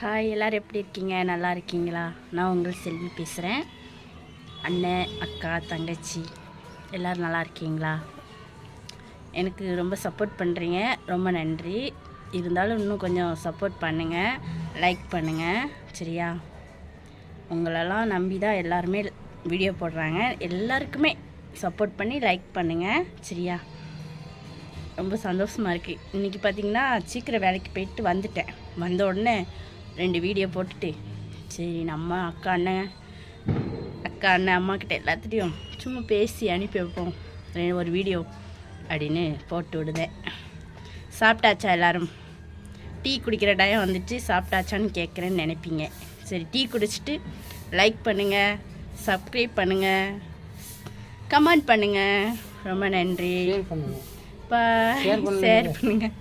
Hi, எல்லோரும் எப்படி இருக்கீங்க? நல்லா இருக்கீங்களா? நான் உங்கள் செல்வி பேசுகிறேன். அண்ணன், அக்கா, தங்கச்சி எல்லோரும் நல்லா இருக்கீங்களா? எனக்கு ரொம்ப சப்போர்ட் பண்ணுறீங்க, ரொம்ப நன்றி. இருந்தாலும் இன்னும் கொஞ்சம் சப்போர்ட் பண்ணுங்கள், லைக் பண்ணுங்கள், சரியா? உங்களெல்லாம் நம்பி தான் எல்லாருமே வீடியோ போடுறாங்க. எல்லாருக்குமே சப்போர்ட் பண்ணி லைக் பண்ணுங்கள், சரியா? ரொம்ப சந்தோஷமாக இருக்குது. இன்றைக்கி பார்த்திங்கன்னா சீக்கிரம் வேலைக்கு போயிட்டு வந்துட்டேன். வந்த உடனே 2 வீடியோ போட்டுட்டு, சரி நம்ம அக்கா அண்ணன் அம்மாக்கிட்ட எல்லாத்துட்டையும் சும்மா பேசி அனுப்பி வைப்போம் ஒரு வீடியோ அப்படின்னு போட்டு விடுதேன். சாப்பிட்டாச்சா எல்லோரும்? டீ குடிக்கிற டைம் வந்துட்டு சாப்பிட்டாச்சான்னு கேட்குறேன்னு நினைப்பீங்க. சரி, டீ குடிச்சிட்டு லைக் பண்ணுங்கள், சப்ஸ்கிரைப் பண்ணுங்கள், கமெண்ட் பண்ணுங்கள். ரொம்ப நன்றி. ஷேர் பண்ணுங்கள்.